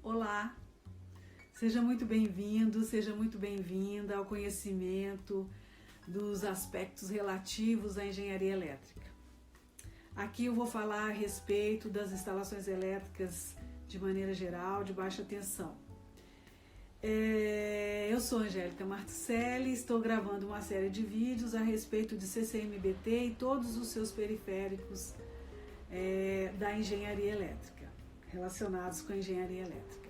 Olá, seja muito bem-vindo, seja muito bem-vinda ao conhecimento dos aspectos relativos à engenharia elétrica. Aqui eu vou falar a respeito das instalações elétricas de maneira geral, de baixa tensão. Eu sou Angélica Martucelli, estou gravando uma série de vídeos a respeito de CCMBT e todos os seus periféricos da engenharia elétrica, relacionados com a engenharia elétrica.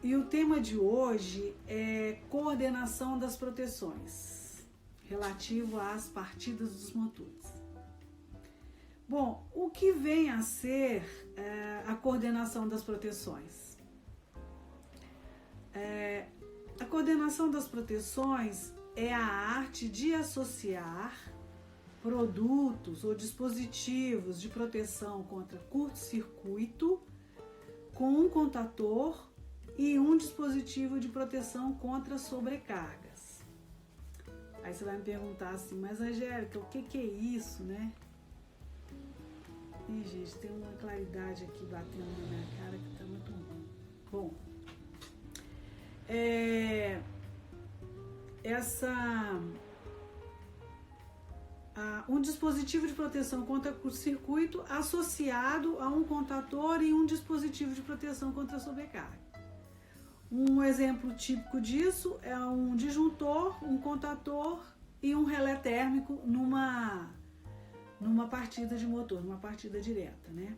E o tema de hoje é coordenação das proteções, relativo às partidas dos motores. Bom, o que vem a ser a coordenação das proteções? A coordenação das proteções é a arte de associar produtos ou dispositivos de proteção contra curto-circuito com um contator e um dispositivo de proteção contra sobrecargas. Aí você vai me perguntar assim, mas Angélica, o que é isso, né? Ih, gente, tem uma claridade aqui batendo na minha cara que tá muito ruim. Bom, um dispositivo de proteção contra curto-circuito associado a um contator e um dispositivo de proteção contra sobrecarga. Um exemplo típico disso é um disjuntor, um contator e um relé térmico numa partida de motor, numa partida direta, né?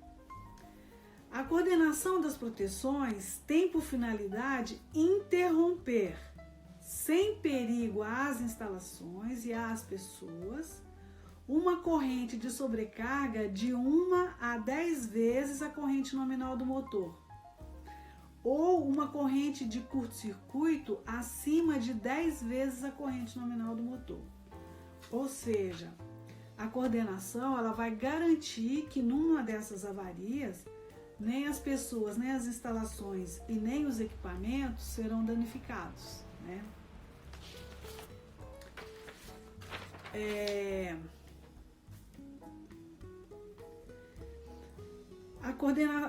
A coordenação das proteções tem por finalidade interromper, sem perigo às instalações e às pessoas, uma corrente de sobrecarga de 1 a 10 vezes a corrente nominal do motor, ou uma corrente de curto-circuito acima de 10 vezes a corrente nominal do motor. Ou seja, a coordenação ela vai garantir que numa dessas avarias, nem as pessoas, nem as instalações e nem os equipamentos serão danificados, né?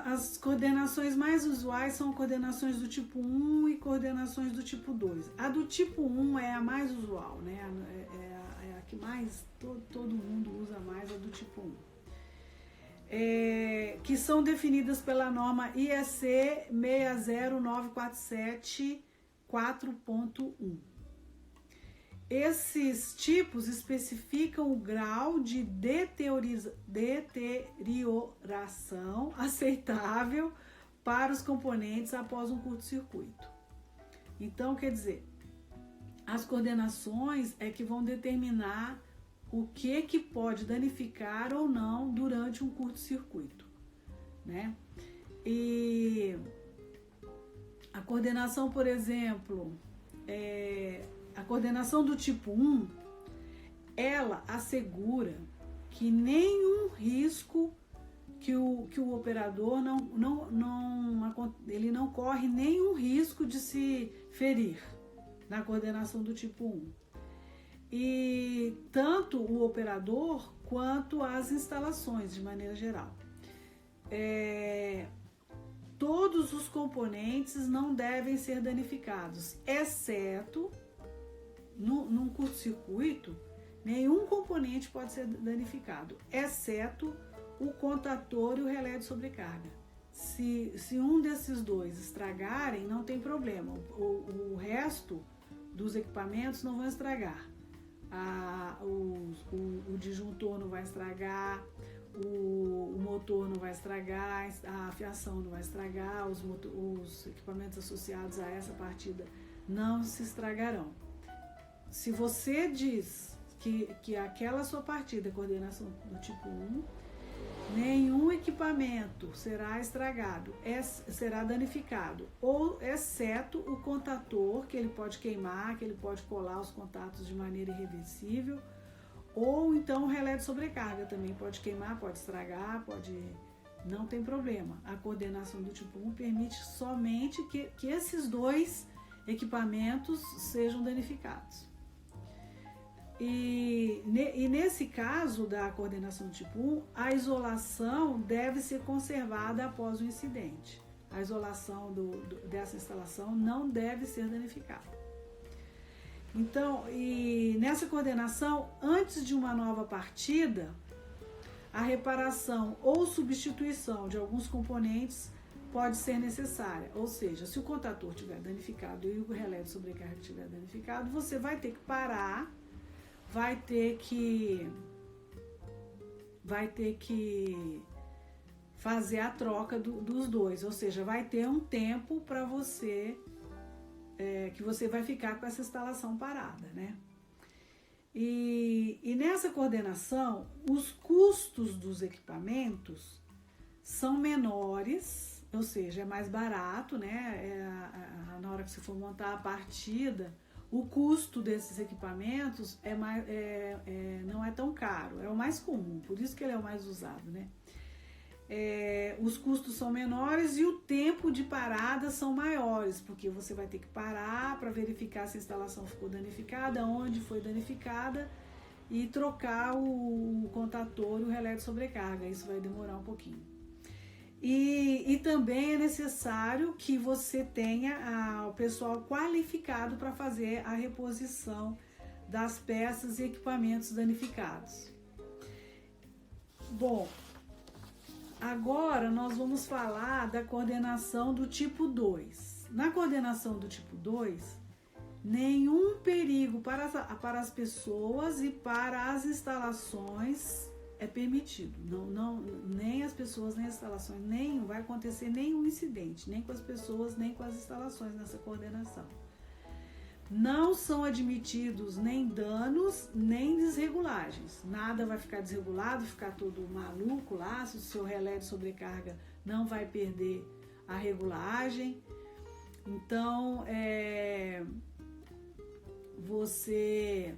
As coordenações mais usuais são coordenações do tipo 1 e coordenações do tipo 2. A do tipo 1 é a mais usual, né? É a que mais todo mundo usa mais, a do tipo 1. Que são definidas pela norma IEC 60947 4.1. Esses tipos especificam o grau de deterioração aceitável para os componentes após um curto-circuito. Então, quer dizer, as coordenações é que vão determinar o que pode danificar ou não durante um curto-circuito, né? E a coordenação, por exemplo, a coordenação do tipo 1, ela assegura que nenhum risco que o operador ele não corre nenhum risco de se ferir na coordenação do tipo 1. E tanto o operador quanto as instalações, de maneira geral. Todos os componentes não devem ser danificados, exceto num curto-circuito, nenhum componente pode ser danificado, exceto o contator e o relé de sobrecarga. Se um desses dois estragarem, não tem problema, o resto dos equipamentos não vão estragar. O disjuntor não vai estragar, o motor não vai estragar, a fiação não vai estragar, os equipamentos associados a essa partida não se estragarão. Se você diz que aquela sua partida é coordenação do tipo 1, nenhum equipamento será estragado, será danificado, ou exceto o contator, que ele pode queimar, que ele pode colar os contatos de maneira irreversível, ou então o relé de sobrecarga também pode queimar, pode estragar, não tem problema. A coordenação do tipo 1 permite somente que esses dois equipamentos sejam danificados. E nesse caso da coordenação tipo 1, a isolação deve ser conservada após o incidente. a isolação dessa instalação não deve ser danificada. Então, e nessa coordenação, antes de uma nova partida, a reparação ou substituição de alguns componentes pode ser necessária. Ou seja, se o contator estiver danificado e o relé de sobrecarga estiver danificado, você vai ter que parar, vai ter que fazer a troca dos dois. Ou seja, vai ter um tempo para você, que você vai ficar com essa instalação parada, né? E nessa coordenação, os custos dos equipamentos são menores, ou seja, é mais barato, né? Na hora que você for montar a partida, o custo desses equipamentos não é tão caro, é o mais comum, por isso que ele é o mais usado, né? Os custos são menores e o tempo de parada são maiores, porque você vai ter que parar para verificar se a instalação ficou danificada, onde foi danificada e trocar o contator e o relé de sobrecarga. Isso vai demorar um pouquinho. E também é necessário que você tenha o pessoal qualificado para fazer a reposição das peças e equipamentos danificados. Bom, agora nós vamos falar da coordenação do tipo 2. Na coordenação do tipo 2, nenhum perigo para as pessoas e para as instalações é permitido. Nem as pessoas, nem as instalações, não vai acontecer nenhum incidente, nem com as pessoas, nem com as instalações nessa coordenação. Não são admitidos nem danos, nem desregulagens. Nada vai ficar desregulado, ficar todo maluco lá, se o seu relé de sobrecarga não vai perder a regulagem. Então, você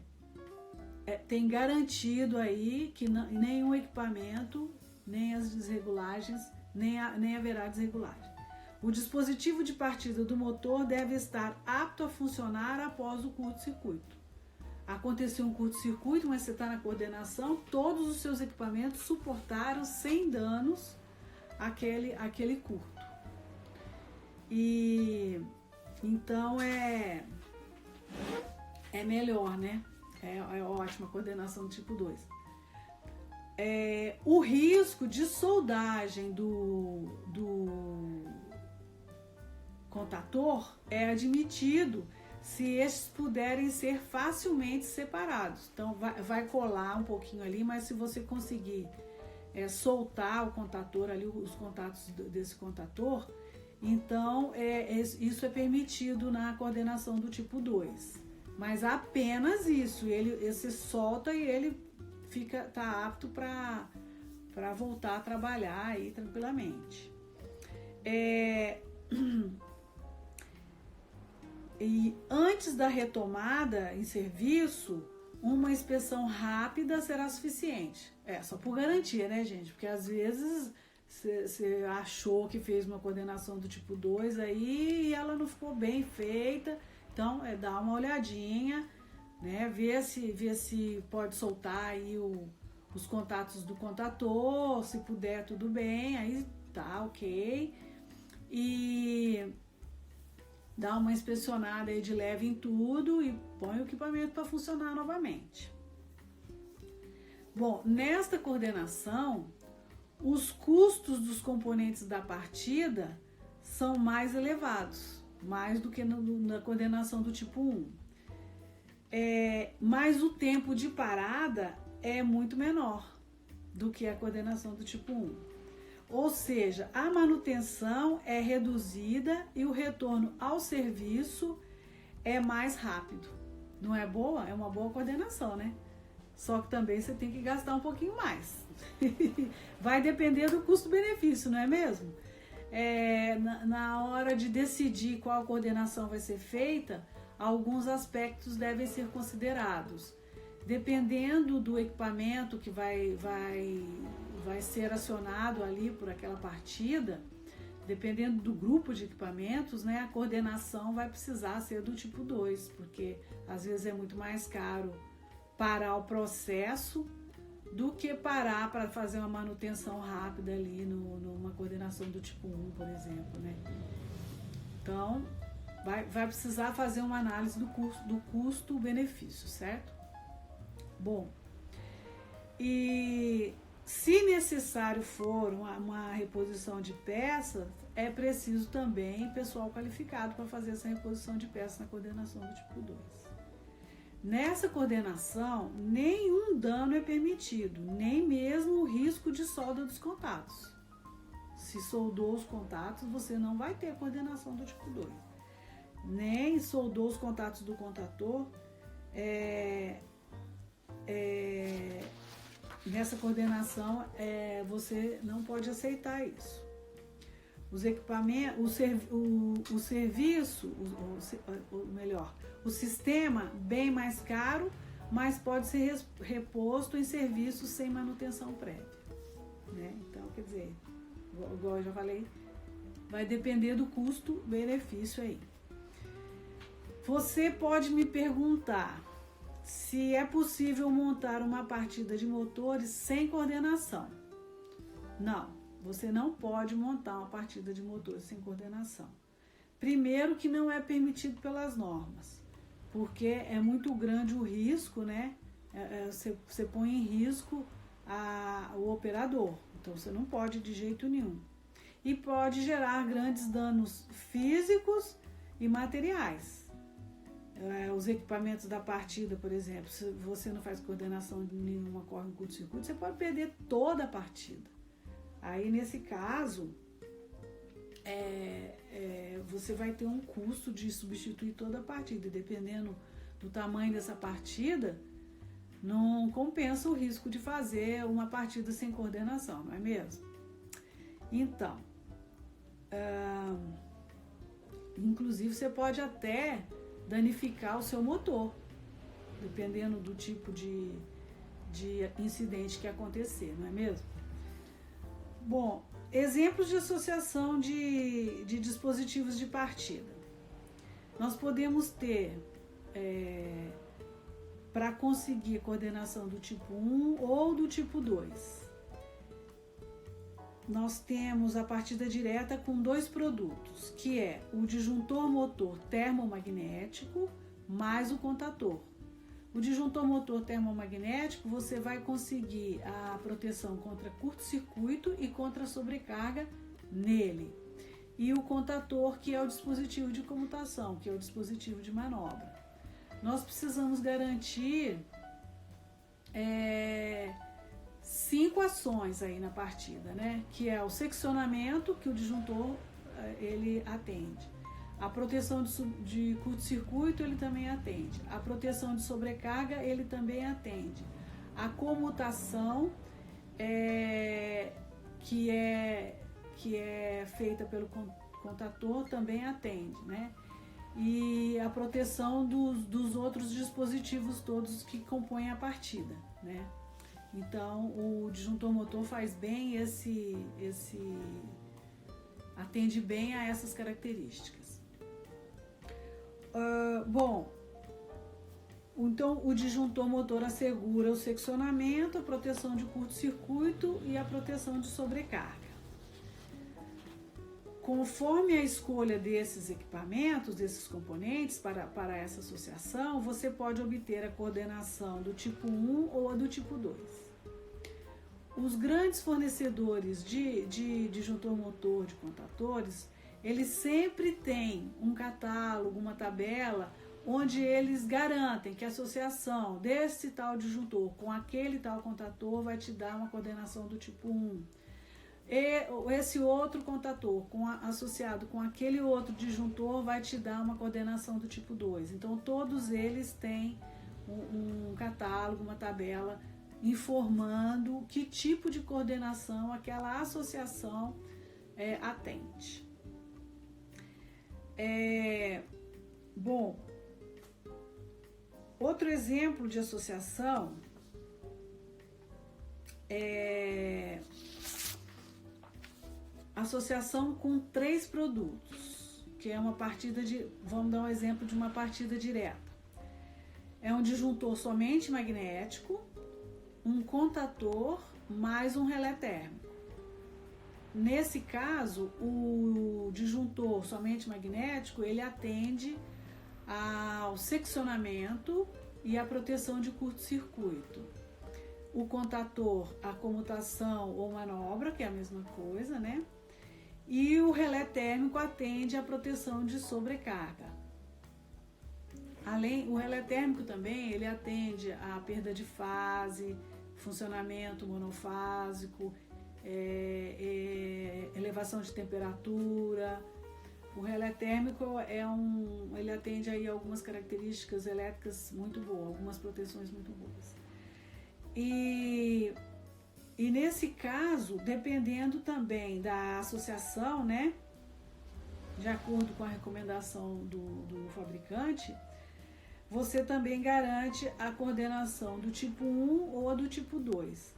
tem garantido aí que nenhum equipamento, nem as desregulagens, nem haverá desregulagem. O dispositivo de partida do motor deve estar apto a funcionar após o curto-circuito. Aconteceu um curto-circuito, mas você está na coordenação, todos os seus equipamentos suportaram sem danos aquele curto. E então é melhor, né? É ótima a coordenação do tipo 2. O risco de soldagem do contator é admitido se estes puderem ser facilmente separados. Então vai colar um pouquinho ali, mas se você conseguir soltar o contator ali, os contatos desse contator, então isso é permitido na coordenação do tipo 2. Mas apenas isso, você solta e ele tá apto para voltar a trabalhar aí tranquilamente. E antes da retomada em serviço, uma inspeção rápida será suficiente. Só por garantia, né, gente? Porque às vezes você achou que fez uma coordenação do tipo 2 aí e ela não ficou bem feita. Então, dá uma olhadinha, né? Ver se pode soltar aí os contatos do contator, se puder, tudo bem, aí tá ok. E dá uma inspecionada aí de leve em tudo e põe o equipamento para funcionar novamente. Bom, nesta coordenação, os custos dos componentes da partida são mais elevados, mais do que na coordenação do tipo 1. Mas o tempo de parada é muito menor do que a coordenação do tipo 1. Ou seja, a manutenção é reduzida e o retorno ao serviço é mais rápido. Não é boa? É uma boa coordenação, né? Só que também você tem que gastar um pouquinho mais. Vai depender do custo-benefício, não é mesmo? Na hora de decidir qual coordenação vai ser feita, alguns aspectos devem ser considerados. Dependendo do equipamento que vai ser acionado ali por aquela partida, dependendo do grupo de equipamentos, né, a coordenação vai precisar ser do tipo 2, porque às vezes é muito mais caro parar o processo do que parar para fazer uma manutenção rápida ali numa coordenação do tipo 1, por exemplo, né? Então, vai precisar fazer uma análise do custo-benefício, certo? Bom, e se necessário for uma reposição de peças, é preciso também pessoal qualificado para fazer essa reposição de peças na coordenação do tipo 2. Nessa coordenação, nenhum dano é permitido, nem mesmo o risco de solda dos contatos. Se soldou os contatos, você não vai ter coordenação do tipo 2. Nem soldou os contatos do contator, nessa coordenação você não pode aceitar isso. Os equipamentos, o serviço, o sistema bem mais caro, mas pode ser reposto em serviços sem manutenção prévia, né? Então, quer dizer, igual eu já falei, vai depender do custo-benefício aí. Você pode me perguntar se é possível montar uma partida de motores sem coordenação. Não, você não pode montar uma partida de motores sem coordenação. Primeiro que não é permitido pelas normas, porque é muito grande o risco, né? Você põe em risco o operador, então você não pode de jeito nenhum. E pode gerar grandes danos físicos e materiais. Os equipamentos da partida, por exemplo, se você não faz coordenação nenhuma, corre um curto-circuito, você pode perder toda a partida. Aí, nesse caso, você vai ter um custo de substituir toda a partida. Dependendo do tamanho dessa partida, não compensa o risco de fazer uma partida sem coordenação, não é mesmo? Então, inclusive você pode até danificar o seu motor, dependendo do tipo de incidente que acontecer, não é mesmo? Bom, exemplos de associação de dispositivos de partida. Nós podemos ter, para conseguir coordenação do tipo 1 ou do tipo 2, nós temos a partida direta com dois produtos, que é o disjuntor motor termomagnético mais o contator. O disjuntor motor termomagnético, você vai conseguir a proteção contra curto-circuito e contra sobrecarga nele. E o contator, que é o dispositivo de comutação, que é o dispositivo de manobra. Nós precisamos garantir 5 ações aí na partida, né? Que é o seccionamento, que o disjuntor ele atende. A proteção de curto-circuito ele também atende. A proteção de sobrecarga ele também atende. A comutação que é feita pelo contator também atende, né? E a proteção dos outros dispositivos todos que compõem a partida, né? Então, o disjuntor motor faz bem atende bem a essas características. Bom, então o disjuntor motor assegura o seccionamento, a proteção de curto-circuito e a proteção de sobrecarga. Conforme a escolha desses equipamentos, desses componentes para essa associação, você pode obter a coordenação do tipo 1 ou a do tipo 2. Os grandes fornecedores de disjuntor motor de contatores, eles sempre têm um catálogo, uma tabela, onde eles garantem que a associação desse tal disjuntor com aquele tal contator vai te dar uma coordenação do tipo 1. E esse outro contator associado com aquele outro disjuntor vai te dar uma coordenação do tipo 2. Então, todos eles têm um catálogo, uma tabela, informando que tipo de coordenação aquela associação atende. Bom, outro exemplo de associação é associação com 3 produtos, que é uma partida vamos dar um exemplo de uma partida direta. É um disjuntor somente magnético, um contator mais um relé térmico. Nesse caso, o disjuntor somente magnético, ele atende ao seccionamento e à proteção de curto-circuito. O contator, a comutação ou manobra, que é a mesma coisa, né? E o relé térmico atende à proteção de sobrecarga. O relé térmico também, ele atende à perda de fase, funcionamento monofásico, elevação de temperatura. O relé térmico ele atende aí algumas características elétricas muito boas, algumas proteções muito boas. E nesse caso, dependendo também da associação, né, de acordo com a recomendação do fabricante, você também garante a coordenação do tipo 1 ou a do tipo 2.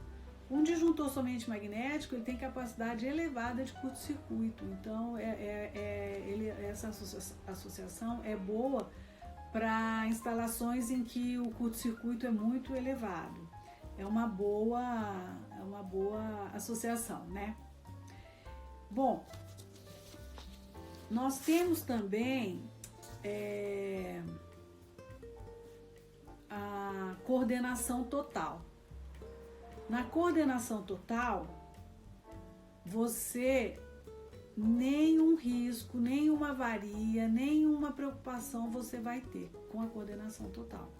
Um disjuntor somente magnético, ele tem capacidade elevada de curto-circuito, então essa associação é boa para instalações em que o curto-circuito é muito elevado. É uma boa associação, né? Bom, nós temos também a coordenação total. Na coordenação total, você nenhum risco, nenhuma avaria, nenhuma preocupação você vai ter com a coordenação total.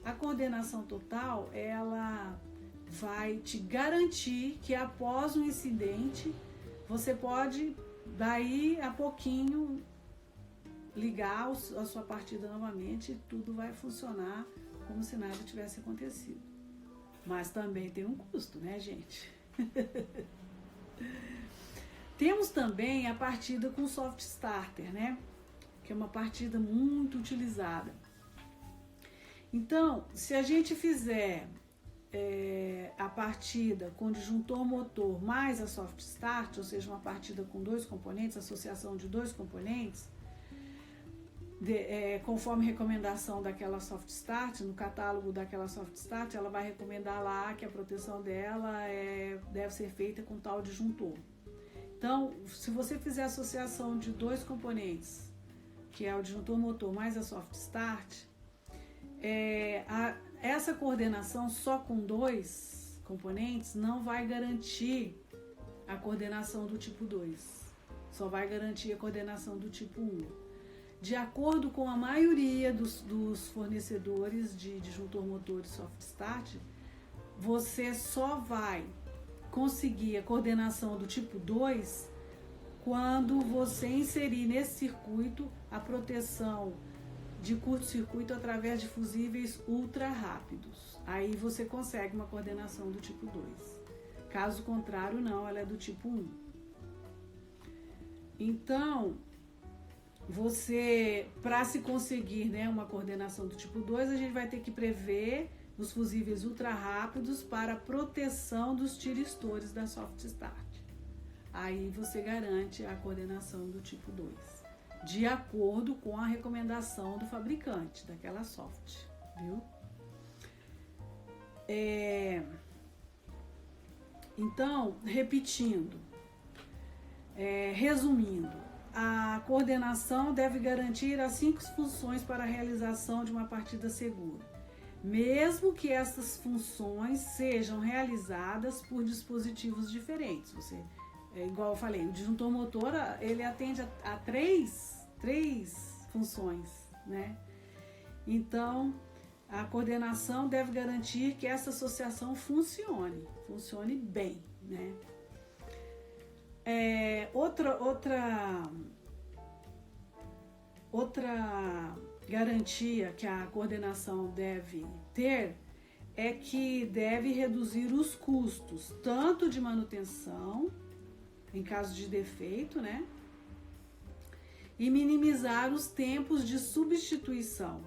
A coordenação total, ela vai te garantir que após um incidente, você pode, daí a pouquinho, ligar a sua partida novamente e tudo vai funcionar como se nada tivesse acontecido. Mas também tem um custo, né, gente? Temos também a partida com soft starter, né? Que é uma partida muito utilizada. Então, se a gente fizer a partida com disjuntor motor mais a soft start, ou seja, uma partida com dois componentes, associação de dois componentes, conforme recomendação daquela soft start, no catálogo daquela soft start, ela vai recomendar lá que a proteção dela deve ser feita com tal disjuntor. Então, se você fizer a associação de dois componentes, que é o disjuntor motor mais a soft start, essa coordenação só com dois componentes não vai garantir a coordenação do tipo 2, só vai garantir a coordenação do tipo 1. De acordo com a maioria dos fornecedores de disjuntor motor e soft start, você só vai conseguir a coordenação do tipo 2 quando você inserir nesse circuito a proteção de curto-circuito através de fusíveis ultra rápidos. Aí você consegue uma coordenação do tipo 2. Caso contrário, não, ela é do tipo 1. Então, para se conseguir, né, uma coordenação do tipo 2, a gente vai ter que prever os fusíveis ultra rápidos para proteção dos tiristores da soft start. Aí você garante a coordenação do tipo 2, de acordo com a recomendação do fabricante daquela soft, viu? Então, repetindo, resumindo, a coordenação deve garantir as 5 funções para a realização de uma partida segura, mesmo que essas funções sejam realizadas por dispositivos diferentes. Igual eu falei, o disjuntor motor, ele atende a três funções, né? Então, a coordenação deve garantir que essa associação funcione bem, né? Outra garantia que a coordenação deve ter é que deve reduzir os custos, tanto de manutenção, em caso de defeito, né? E minimizar os tempos de substituição,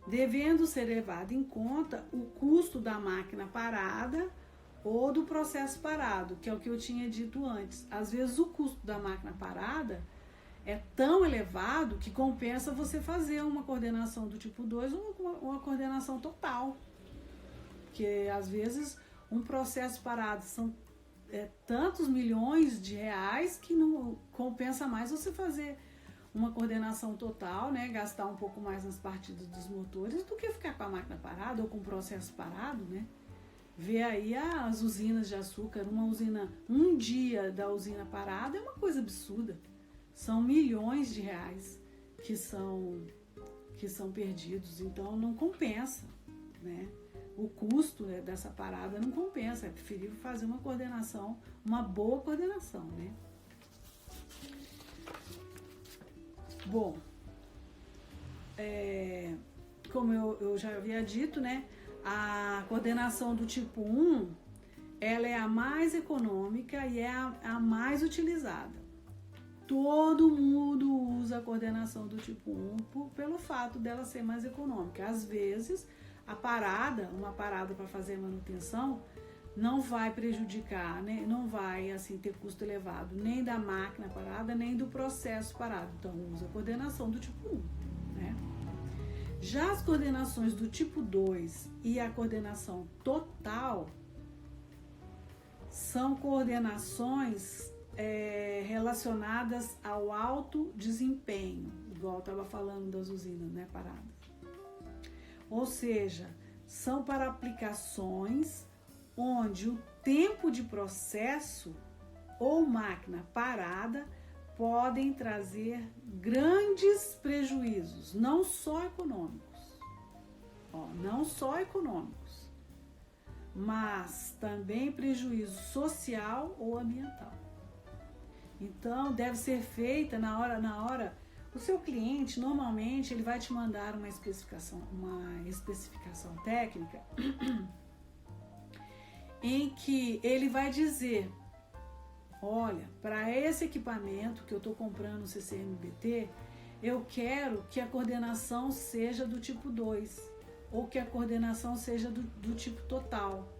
devendo ser levado em conta o custo da máquina parada ou do processo parado, que é o que eu tinha dito antes. Às vezes o custo da máquina parada é tão elevado que compensa você fazer uma coordenação do tipo 2 ou uma coordenação total. Porque às vezes Um processo parado são tantos milhões de reais que não compensa mais você fazer uma coordenação total, né? Gastar um pouco mais nas partidas dos motores do que ficar com a máquina parada ou com o processo parado, né? Ver aí as usinas de açúcar, um dia da usina parada é uma coisa absurda. São milhões de reais que são perdidos, então não compensa, né? O custo, né, dessa parada não compensa, é preferível fazer uma coordenação, uma boa coordenação, né? Bom, como eu já havia dito, né, a coordenação do tipo 1, ela é a mais econômica e é a mais utilizada. Todo mundo usa a coordenação do tipo 1 pelo fato dela ser mais econômica. Às vezes, uma parada para fazer manutenção, não vai prejudicar, né? Não vai assim, ter custo elevado nem da máquina parada, nem do processo parado. Então, usa a coordenação do tipo 1. Né? Já as coordenações do tipo 2 e a coordenação total são coordenações relacionadas ao alto desempenho, igual eu estava falando das usinas, né, paradas. Ou seja, são para aplicações onde o tempo de processo ou máquina parada podem trazer grandes prejuízos, não só econômicos, mas também prejuízo social ou ambiental. Então, deve ser feita na hora. O seu cliente, normalmente, ele vai te mandar uma especificação técnica em que ele vai dizer, olha, para esse equipamento que eu estou comprando no CCMBT, eu quero que a coordenação seja do tipo 2 ou que a coordenação seja do tipo total.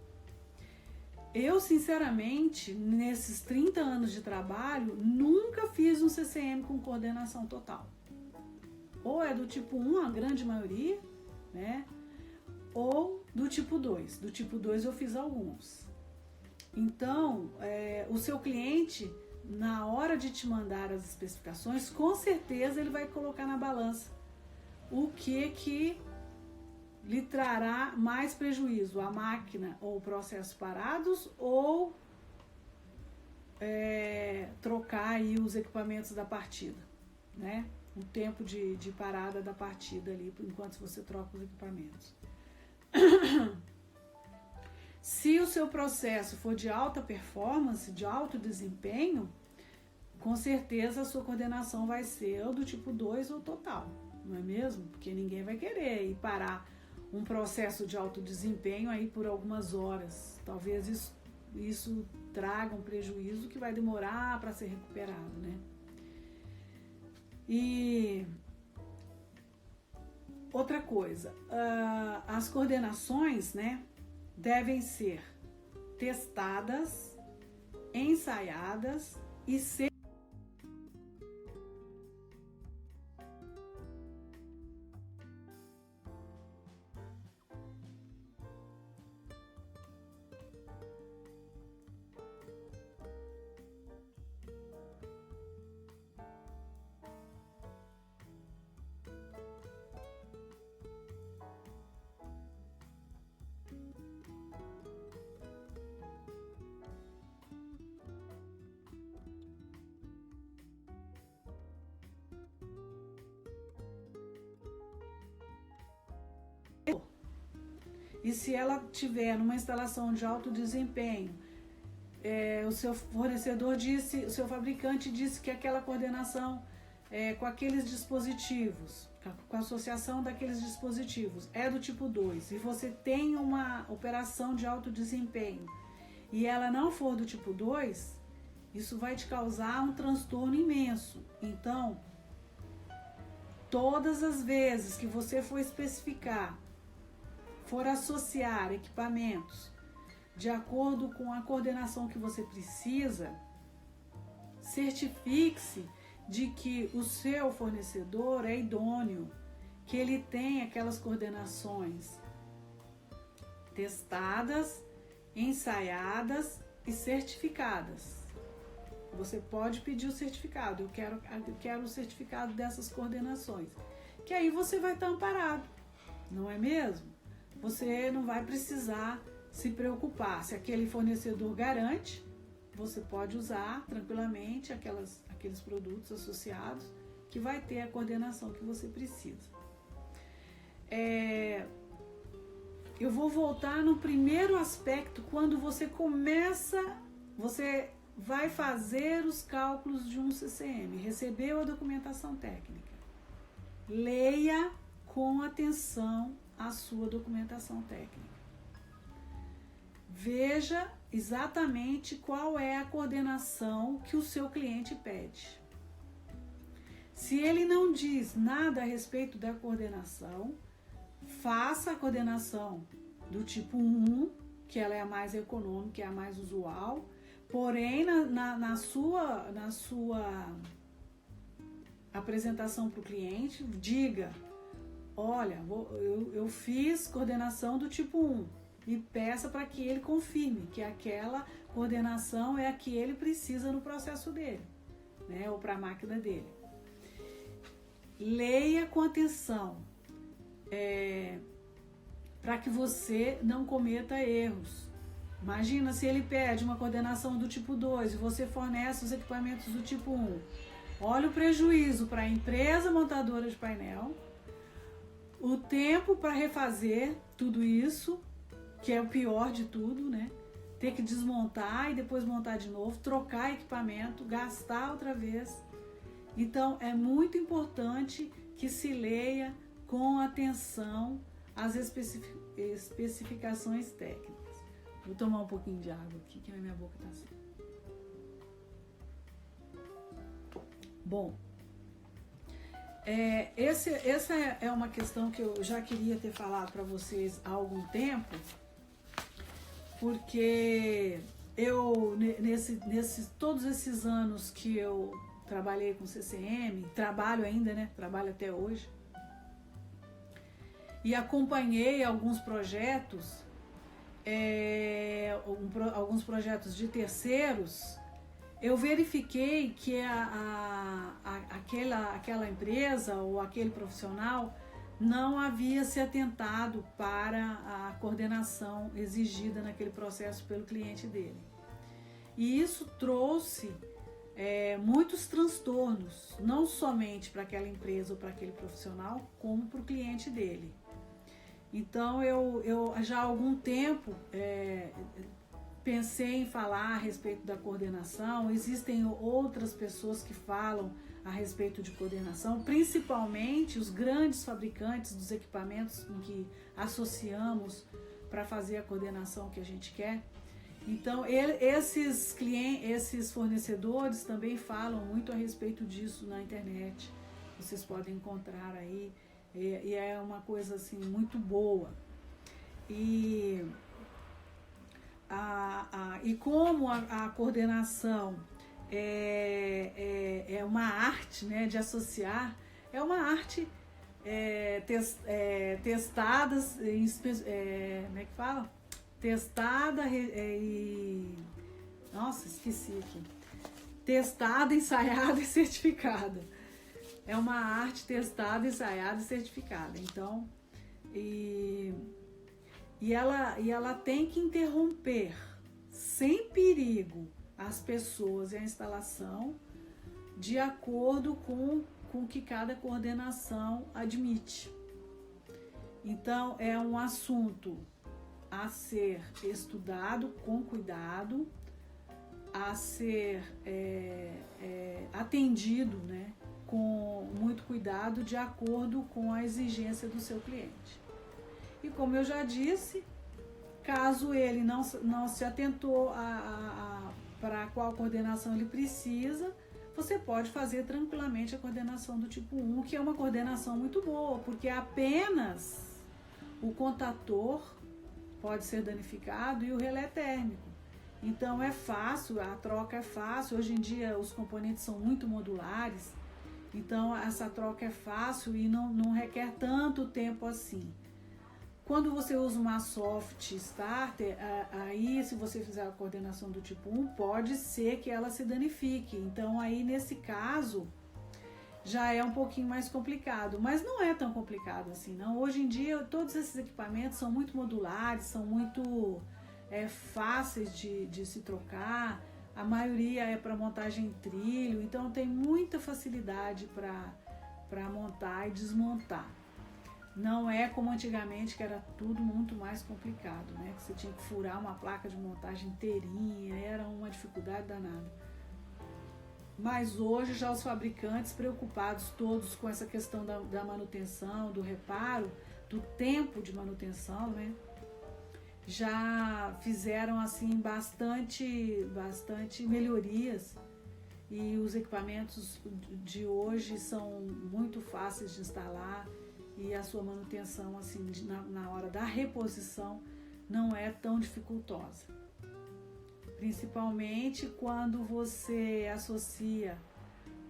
Eu, sinceramente, nesses 30 anos de trabalho, nunca fiz um CCM com coordenação total. Ou é do tipo 1, a grande maioria, né? Ou do tipo 2. Do tipo 2 eu fiz alguns. Então, o seu cliente, na hora de te mandar as especificações, com certeza ele vai colocar na balança o que lhe trará mais prejuízo, a máquina ou processos parados, ou trocar aí os equipamentos da partida, né? O tempo de parada da partida ali, enquanto você troca os equipamentos. Se o seu processo for de alta performance, de alto desempenho, com certeza a sua coordenação vai ser ou do tipo 2 ou total, não é mesmo? Porque ninguém vai querer ir parar um processo de alto desempenho aí por algumas horas. Talvez isso traga um prejuízo que vai demorar para ser recuperado, né? E outra coisa, as coordenações, né, devem ser testadas, ensaiadas e ser E se ela tiver numa instalação de alto desempenho, o seu fornecedor disse, o seu fabricante disse que aquela coordenação com aqueles dispositivos, com a associação daqueles dispositivos é do tipo 2, e você tem uma operação de alto desempenho e ela não for do tipo 2, isso vai te causar um transtorno imenso. Então, todas as vezes que você for especificar, for associar equipamentos de acordo com a coordenação que você precisa, certifique-se de que o seu fornecedor é idôneo, que ele tem aquelas coordenações testadas ensaiadas e certificadas. Você pode pedir o certificado, eu quero o certificado dessas coordenações, que aí você vai estar amparado, não é mesmo? Você não vai precisar se preocupar. Se aquele fornecedor garante, você pode usar tranquilamente aqueles produtos associados que vai ter a coordenação que você precisa. Eu vou voltar no primeiro aspecto, quando você vai fazer os cálculos de um CCM, recebeu a documentação técnica. Leia com atenção a sua documentação técnica. Veja exatamente qual é a coordenação que o seu cliente pede. Se ele não diz nada a respeito da coordenação, faça a coordenação do tipo 1, que ela é a mais econômica, é a mais usual, porém na sua apresentação para o cliente, diga: olha, eu fiz coordenação do tipo 1 e peça para que ele confirme que aquela coordenação é a que ele precisa no processo dele, né, ou para a máquina dele. Leia com atenção, para que você não cometa erros. Imagina se ele pede uma coordenação do tipo 2 e você fornece os equipamentos do tipo 1. Olha o prejuízo para a empresa montadora de painel, o tempo para refazer tudo isso, que é o pior de tudo, né? Ter que desmontar e depois montar de novo, trocar equipamento, gastar outra vez. Então, é muito importante que se leia com atenção as especificações técnicas. Vou tomar um pouquinho de água aqui, que a minha boca está seca. Bom, essa é uma questão que eu já queria ter falado para vocês há algum tempo, porque eu, todos esses anos que eu trabalhei com CCM, trabalho ainda, né? Trabalho até hoje, e acompanhei alguns projetos, alguns projetos de terceiros. Eu verifiquei que aquela empresa ou aquele profissional não havia se atentado para a coordenação exigida naquele processo pelo cliente dele. E isso trouxe muitos transtornos, não somente para aquela empresa ou para aquele profissional, como para o cliente dele. Então, eu já há algum tempo pensei em falar a respeito da coordenação. Existem outras pessoas que falam a respeito de coordenação, principalmente os grandes fabricantes dos equipamentos em que associamos para fazer a coordenação que a gente quer. Então, esses fornecedores também falam muito a respeito disso na internet. Vocês podem encontrar aí, e é uma coisa assim muito boa. E como a coordenação é uma arte, né, de associar, é uma arte testada, como é que fala? Testada nossa, esqueci aqui. Testada, ensaiada e certificada. É uma arte testada, ensaiada e certificada. Então, e ela tem que interromper, sem perigo, as pessoas e a instalação, de acordo com o que cada coordenação admite. Então, é um assunto a ser estudado com cuidado, a ser atendido, né, com muito cuidado, de acordo com a exigência do seu cliente. E como eu já disse, caso ele não se atentou para qual coordenação ele precisa, você pode fazer tranquilamente a coordenação do tipo 1, que é uma coordenação muito boa, porque apenas o contator pode ser danificado e o relé térmico. Então é fácil, a troca é fácil. Hoje em dia os componentes são muito modulares, então essa troca é fácil e não requer tanto tempo assim. Quando você usa uma soft starter, aí se você fizer a coordenação do tipo 1, pode ser que ela se danifique. Então aí nesse caso já é um pouquinho mais complicado, mas não é tão complicado assim, não. Hoje em dia todos esses equipamentos são muito modulares, são muito fáceis de se trocar. A maioria é para montagem em trilho, então tem muita facilidade para montar e desmontar. Não é como antigamente, que era tudo muito mais complicado, né? Que você tinha que furar uma placa de montagem inteirinha, era uma dificuldade danada. Mas hoje já os fabricantes, preocupados todos com essa questão da manutenção, do reparo, do tempo de manutenção, né? Já fizeram assim bastante melhorias, e os equipamentos de hoje são muito fáceis de instalar, e a sua manutenção assim na hora da reposição não é tão dificultosa. Principalmente quando você associa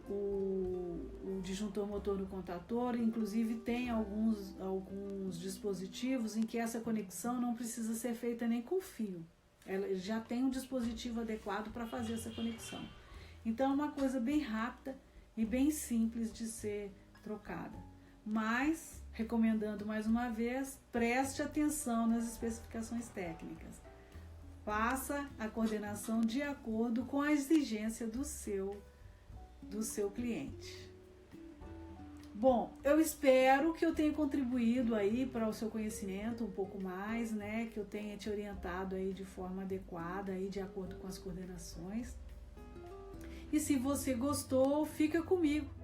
o disjuntor motor no contator. Inclusive tem alguns dispositivos em que essa conexão não precisa ser feita nem com fio. Ela já tem um dispositivo adequado para fazer essa conexão. Então é uma coisa bem rápida e bem simples de ser trocada. Mas, recomendando mais uma vez, preste atenção nas especificações técnicas. Faça a coordenação de acordo com a exigência do seu cliente. Bom, eu espero que eu tenha contribuído aí para o seu conhecimento um pouco mais, né? Que eu tenha te orientado aí de forma adequada, aí de acordo com as coordenações. E se você gostou, fica comigo.